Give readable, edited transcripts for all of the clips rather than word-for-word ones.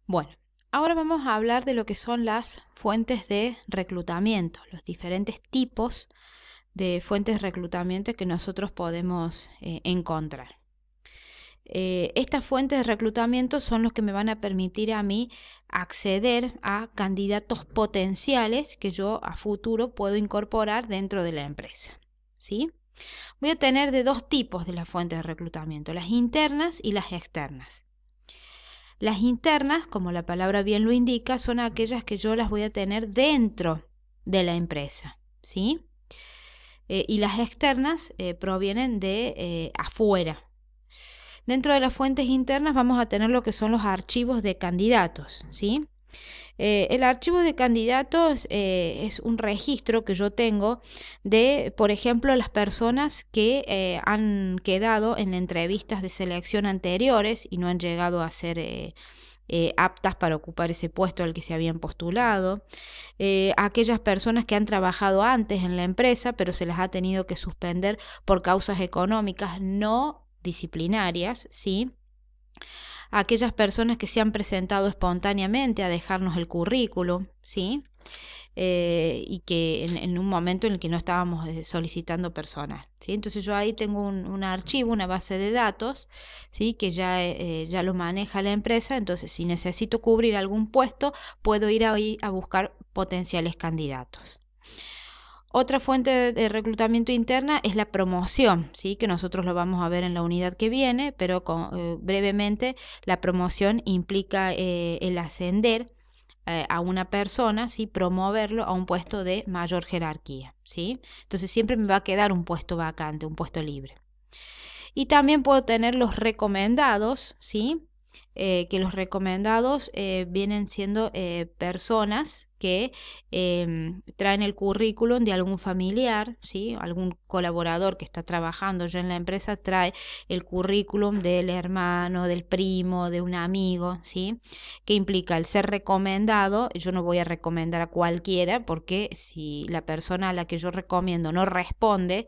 Bueno, ahora vamos a hablar de lo que son las fuentes de reclutamiento, los diferentes tipos de fuentes de reclutamiento que nosotros podemos encontrar. Estas fuentes de reclutamiento son los que me van a permitir a mí acceder a candidatos potenciales que yo a futuro puedo incorporar dentro de la empresa, ¿sí? Voy a tener de dos tipos de las fuentes de reclutamiento, las internas y las externas. Las internas, como la palabra bien lo indica, son aquellas que yo las voy a tener dentro de la empresa, ¿sí? Y las externas provienen de afuera. Dentro de las fuentes internas vamos a tener lo que son los archivos de candidatos, ¿sí? El archivo de candidatos es un registro que yo tengo de, por ejemplo, las personas que han quedado en entrevistas de selección anteriores y no han llegado a ser aptas para ocupar ese puesto al que se habían postulado, aquellas personas que han trabajado antes en la empresa pero se las ha tenido que suspender por causas económicas no disciplinarias, ¿sí? Aquellas personas que se han presentado espontáneamente a dejarnos el currículum, ¿sí? Y que en un momento en el que no estábamos solicitando personal, ¿sí? Entonces yo ahí tengo un archivo, una base de datos, ¿sí? Que ya lo maneja la empresa, entonces si necesito cubrir algún puesto, puedo ir ahí a buscar potenciales candidatos. Otra fuente de reclutamiento interna es la promoción, ¿sí? Que nosotros lo vamos a ver en la unidad que viene, pero brevemente la promoción implica el ascender a una persona, ¿sí? Promoverlo a un puesto de mayor jerarquía, ¿sí? Entonces siempre me va a quedar un puesto vacante, un puesto libre. Y también puedo tener los recomendados, ¿sí? Que los recomendados vienen siendo personas que traen el currículum de algún familiar, ¿sí? Algún colaborador que está trabajando ya en la empresa trae el currículum del hermano, del primo, de un amigo, ¿sí? Que implica el ser recomendado. Yo no voy a recomendar a cualquiera porque si la persona a la que yo recomiendo no responde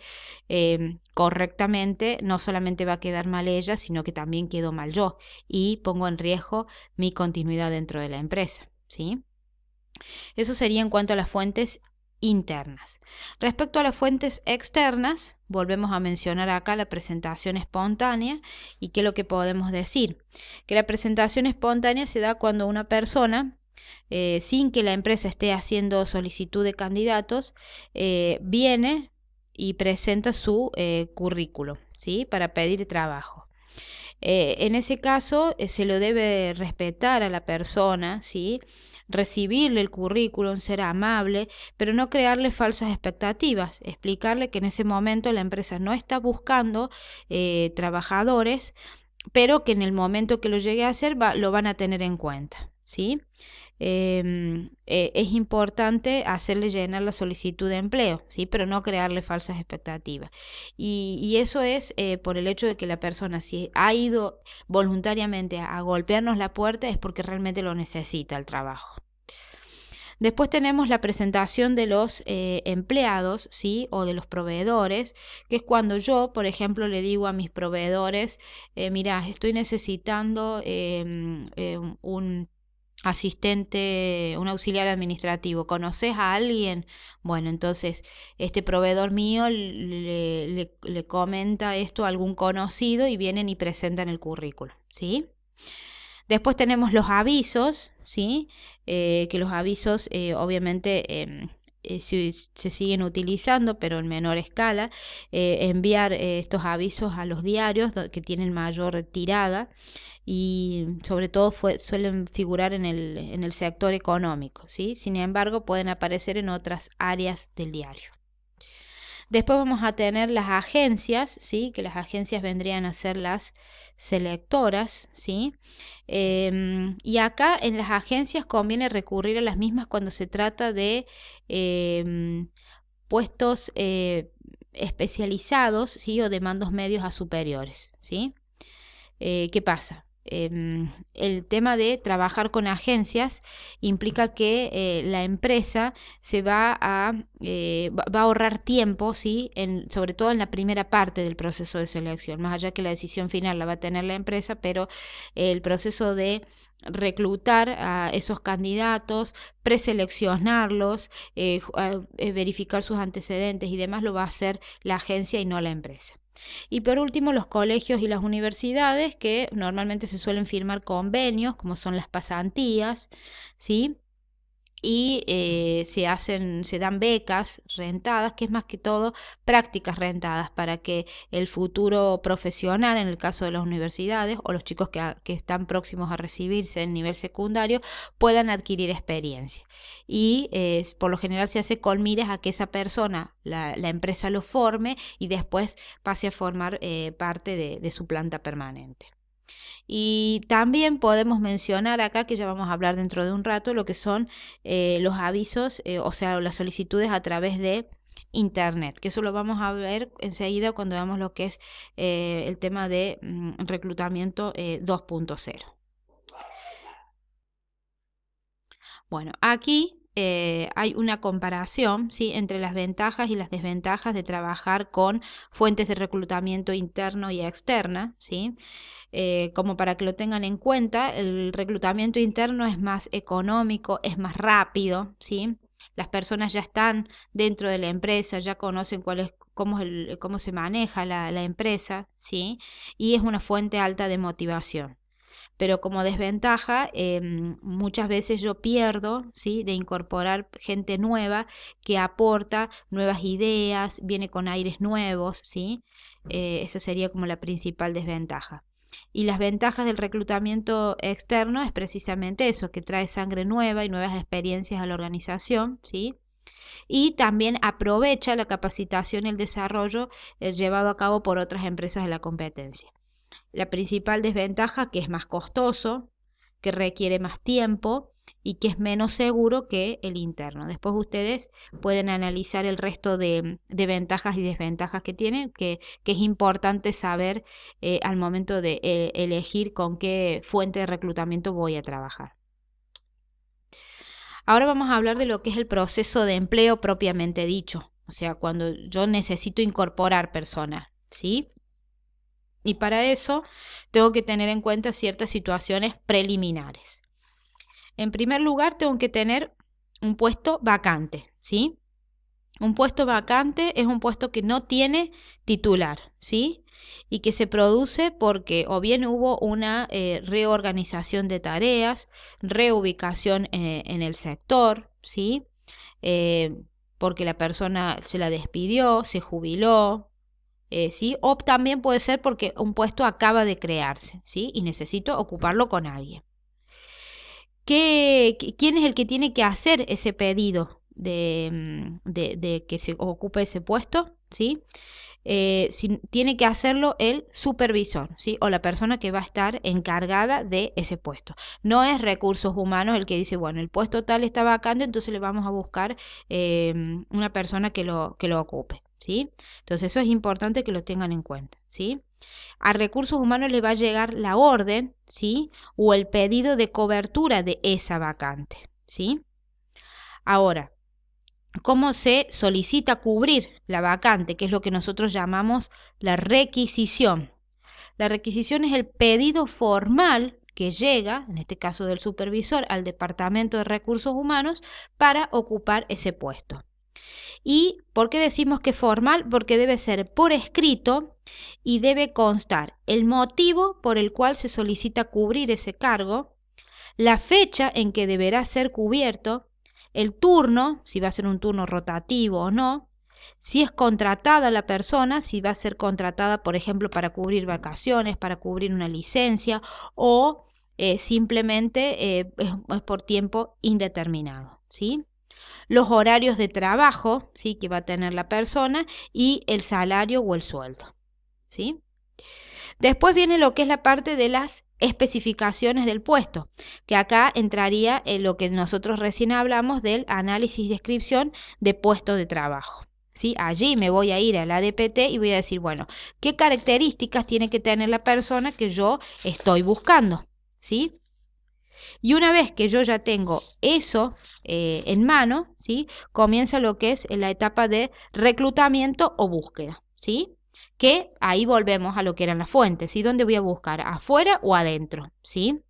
correctamente, no solamente va a quedar mal ella, sino que también quedo mal yo y pongo en riesgo mi continuidad dentro de la empresa, ¿sí? Eso sería en cuanto a las fuentes internas. Respecto a las fuentes externas, volvemos a mencionar acá la presentación espontánea y qué es lo que podemos decir. Que la presentación espontánea se da cuando una persona sin que la empresa esté haciendo solicitud de candidatos, viene y presenta su currículo, ¿sí? Para pedir trabajo. En ese caso, se lo debe respetar a la persona, ¿sí? Recibirle el currículum, ser amable, pero no crearle falsas expectativas, explicarle que en ese momento la empresa no está buscando trabajadores, pero que en el momento que lo llegue a hacer lo van a tener en cuenta, ¿sí? Es importante hacerle llenar la solicitud de empleo, ¿sí? Pero no crearle falsas expectativas. Y eso es por el hecho de que la persona, si ha ido voluntariamente a golpearnos la puerta, es porque realmente lo necesita el trabajo. Después tenemos la presentación de los empleados, ¿sí? O de los proveedores, que es cuando yo, por ejemplo, le digo a mis proveedores, mira, estoy necesitando un asistente, un auxiliar administrativo. ¿Conoces a alguien? Bueno, entonces este proveedor mío le comenta esto a algún conocido y vienen y presentan el currículo, ¿sí? Después tenemos los avisos, ¿sí? Que los avisos obviamente se siguen utilizando, pero en menor escala. Enviar estos avisos a los diarios que tienen mayor tirada y sobre todo suelen figurar en el sector económico, ¿sí? Sin embargo, pueden aparecer en otras áreas del diario. Después vamos a tener las agencias, ¿sí? Que las agencias vendrían a ser las selectoras, ¿sí? Y acá en las agencias conviene recurrir a las mismas cuando se trata de puestos especializados, ¿sí? O de mandos medios a superiores, ¿sí? ¿Qué pasa? el tema de trabajar con agencias implica que la empresa se va a ahorrar tiempo, ¿sí? Sobre todo en la primera parte del proceso de selección, más allá que la decisión final la va a tener la empresa, pero el proceso de reclutar a esos candidatos, preseleccionarlos, verificar sus antecedentes y demás lo va a hacer la agencia y no la empresa. Y por último, los colegios y las universidades, que normalmente se suelen firmar convenios, como son las pasantías, ¿sí? Y se dan becas rentadas, que es más que todo prácticas rentadas para que el futuro profesional, en el caso de las universidades, o los chicos que están próximos a recibirse en nivel secundario, puedan adquirir experiencia. Y por lo general se hace con miras a que esa persona, la empresa lo forme y después pase a formar parte de su planta permanente. Y también podemos mencionar acá, que ya vamos a hablar dentro de un rato, lo que son los avisos, o sea, las solicitudes a través de Internet, que eso lo vamos a ver enseguida cuando veamos lo que es el tema de reclutamiento 2.0. Bueno, aquí hay una comparación, ¿sí? Entre las ventajas y las desventajas de trabajar con fuentes de reclutamiento interno y externa, ¿sí? Como para que lo tengan en cuenta, el reclutamiento interno es más económico, es más rápido, ¿sí? Las personas ya están dentro de la empresa, ya conocen cómo se maneja la empresa, ¿sí? Y es una fuente alta de motivación. Pero como desventaja, muchas veces yo pierdo, ¿sí? De incorporar gente nueva que aporta nuevas ideas, viene con aires nuevos, ¿sí? Esa sería como la principal desventaja. Y las ventajas del reclutamiento externo es precisamente eso, que trae sangre nueva y nuevas experiencias a la organización, ¿sí? Y también aprovecha la capacitación y el desarrollo llevado a cabo por otras empresas de la competencia. La principal desventaja, que es más costoso, que requiere más tiempo y que es menos seguro que el interno. Después ustedes pueden analizar el resto de ventajas y desventajas que tienen, que es importante saber al momento de elegir con qué fuente de reclutamiento voy a trabajar. Ahora vamos a hablar de lo que es el proceso de empleo propiamente dicho, o sea, cuando yo necesito incorporar personas, ¿sí? Y para eso tengo que tener en cuenta ciertas situaciones preliminares. En primer lugar, tengo que tener un puesto vacante, ¿sí? Un puesto vacante es un puesto que no tiene titular, ¿sí? Y que se produce porque o bien hubo una reorganización de tareas, reubicación en el sector, ¿sí? Eh, porque la persona se la despidió, se jubiló, ¿sí? O también puede ser porque un puesto acaba de crearse, ¿sí? Y necesito ocuparlo con alguien. ¿Quién es el que tiene que hacer ese pedido de que se ocupe ese puesto? ¿Sí? Tiene que hacerlo el supervisor, ¿sí? O la persona que va a estar encargada de ese puesto. No es recursos humanos el que dice, bueno, el puesto tal está vacante, entonces le vamos a buscar una persona que lo ocupe, ¿sí? Entonces eso es importante que lo tengan en cuenta, ¿sí? A recursos humanos le va a llegar la orden, ¿sí? O el pedido de cobertura de esa vacante, ¿sí? Ahora, ¿cómo se solicita cubrir la vacante? Que es lo que nosotros llamamos la requisición. La requisición es el pedido formal que llega, en este caso del supervisor, al Departamento de Recursos Humanos para ocupar ese puesto. ¿Y por qué decimos que es formal? Porque debe ser por escrito y debe constar el motivo por el cual se solicita cubrir ese cargo, la fecha en que deberá ser cubierto, el turno, si va a ser un turno rotativo o no, si es contratada la persona, si va a ser contratada, por ejemplo, para cubrir vacaciones, para cubrir una licencia o simplemente es por tiempo indeterminado, ¿sí? Los horarios de trabajo, ¿sí? Que va a tener la persona y el salario o el sueldo, ¿sí? Después viene lo que es la parte de las especificaciones del puesto, que acá entraría en lo que nosotros recién hablamos del análisis y descripción de puesto de trabajo, ¿sí? Allí me voy a ir al ADPT y voy a decir, bueno, ¿qué características tiene que tener la persona que yo estoy buscando? ¿Sí? Y una vez que yo ya tengo eso en mano, ¿sí? Comienza lo que es la etapa de reclutamiento o búsqueda, ¿sí? Que ahí volvemos a lo que eran las fuentes, ¿sí? ¿Dónde voy a buscar? ¿Afuera o adentro? ¿Sí?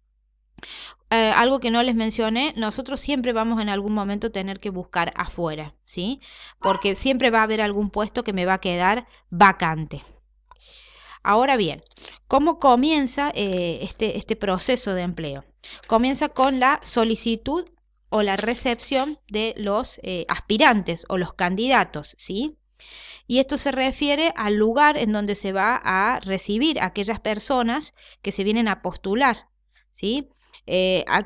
Algo que no les mencioné, nosotros siempre vamos en algún momento a tener que buscar afuera, ¿sí? Porque siempre va a haber algún puesto que me va a quedar vacante. Ahora bien, ¿cómo comienza este proceso de empleo? Comienza con la solicitud o la recepción de los aspirantes o los candidatos, ¿sí? Y esto se refiere al lugar en donde se va a recibir a aquellas personas que se vienen a postular, ¿sí?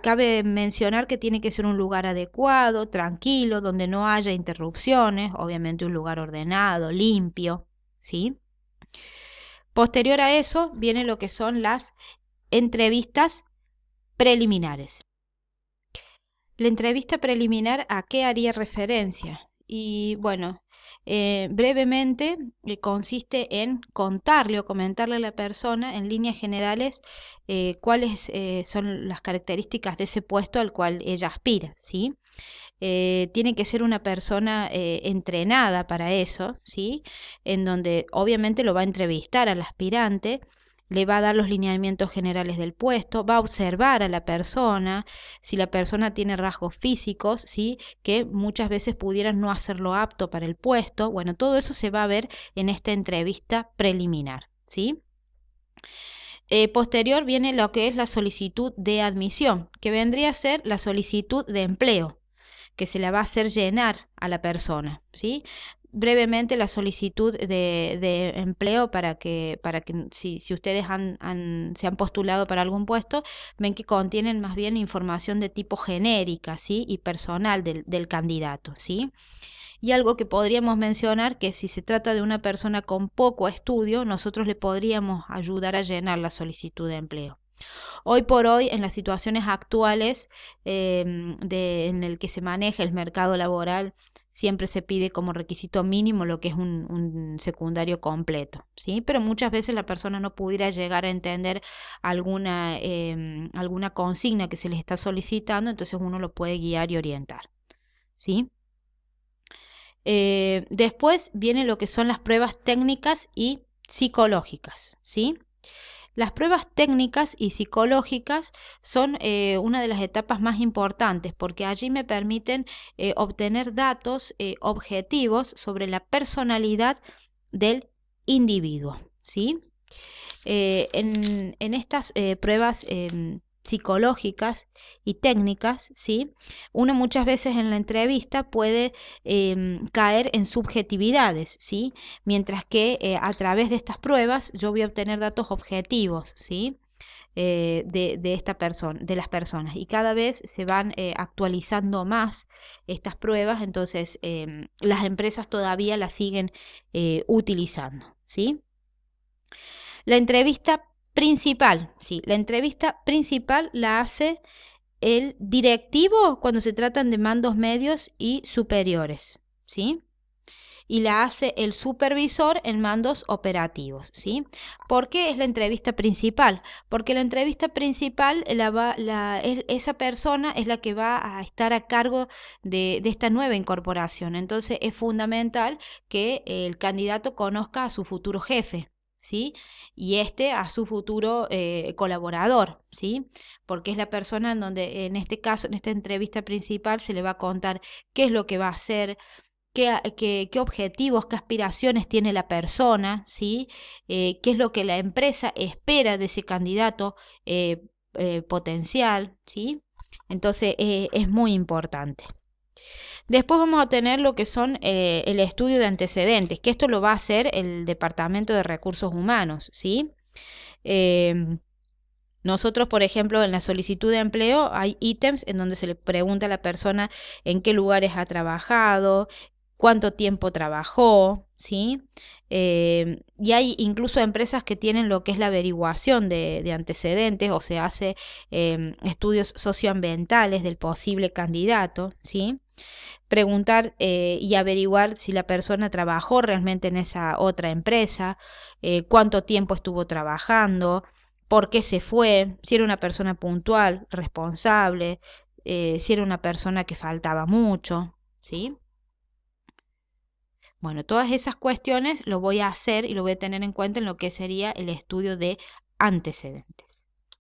Cabe mencionar que tiene que ser un lugar adecuado, tranquilo, donde no haya interrupciones, obviamente un lugar ordenado, limpio, ¿sí? Posterior a eso viene lo que son las entrevistas preliminares. La entrevista preliminar, ¿a qué haría referencia? Y bueno, brevemente consiste en contarle o comentarle a la persona en líneas generales cuáles son las características de ese puesto al cual ella aspira, ¿sí? Tiene que ser una persona entrenada para eso, ¿sí? En donde obviamente lo va a entrevistar al aspirante, le va a dar los lineamientos generales del puesto, va a observar a la persona, si la persona tiene rasgos físicos, ¿sí? Que muchas veces pudieran no hacerlo apto para el puesto. Bueno, todo eso se va a ver en esta entrevista preliminar, ¿sí? Posterior viene lo que es la solicitud de admisión, que vendría a ser la solicitud de empleo, que se la va a hacer llenar a la persona, ¿sí? Brevemente la solicitud de empleo para que si ustedes se han postulado para algún puesto, ven que contienen más bien información de tipo genérica, ¿sí? Y personal del candidato, ¿sí? Y algo que podríamos mencionar, que si se trata de una persona con poco estudio, nosotros le podríamos ayudar a llenar la solicitud de empleo. Hoy por hoy, en las situaciones actuales en el que se maneja el mercado laboral, siempre se pide como requisito mínimo lo que es un secundario completo, ¿sí? Pero muchas veces la persona no pudiera llegar a entender alguna consigna que se les está solicitando, entonces uno lo puede guiar y orientar, ¿sí? Después viene lo que son las pruebas técnicas y psicológicas, ¿sí? Las pruebas técnicas y psicológicas son una de las etapas más importantes porque allí me permiten obtener datos objetivos sobre la personalidad del individuo, ¿sí? En estas pruebas psicológicas y técnicas, ¿sí? Uno muchas veces en la entrevista puede caer en subjetividades, ¿sí? Mientras que a través de estas pruebas yo voy a obtener datos objetivos, ¿sí? De esta persona, de las personas, y cada vez se van actualizando más estas pruebas, entonces las empresas todavía las siguen utilizando, ¿sí? La entrevista principal, sí, la entrevista principal la hace el directivo cuando se tratan de mandos medios y superiores, ¿sí? Y la hace el supervisor en mandos operativos, ¿sí? ¿Por qué es la entrevista principal? Porque la entrevista principal, esa persona es la que va a estar a cargo de esta nueva incorporación. Entonces es fundamental que el candidato conozca a su futuro jefe, ¿sí? Y a su futuro colaborador, ¿sí? Porque es la persona en donde, en este caso, en esta entrevista principal, se le va a contar qué es lo que va a hacer, qué objetivos, qué aspiraciones tiene la persona, ¿sí? Qué es lo que la empresa espera de ese candidato potencial, ¿sí? Entonces es muy importante. Después vamos a tener lo que son el estudio de antecedentes, que esto lo va a hacer el Departamento de Recursos Humanos, ¿sí? Nosotros, por ejemplo, en la solicitud de empleo hay ítems en donde se le pregunta a la persona en qué lugares ha trabajado, cuánto tiempo trabajó, ¿sí? Y hay incluso empresas que tienen lo que es la averiguación de antecedentes o se hace estudios socioambientales del posible candidato, ¿sí? Preguntar y averiguar si la persona trabajó realmente en esa otra empresa, cuánto tiempo estuvo trabajando, por qué se fue, si era una persona puntual, responsable, si era una persona que faltaba mucho, ¿sí? Bueno, todas esas cuestiones lo voy a hacer y lo voy a tener en cuenta en lo que sería el estudio de antecedentes.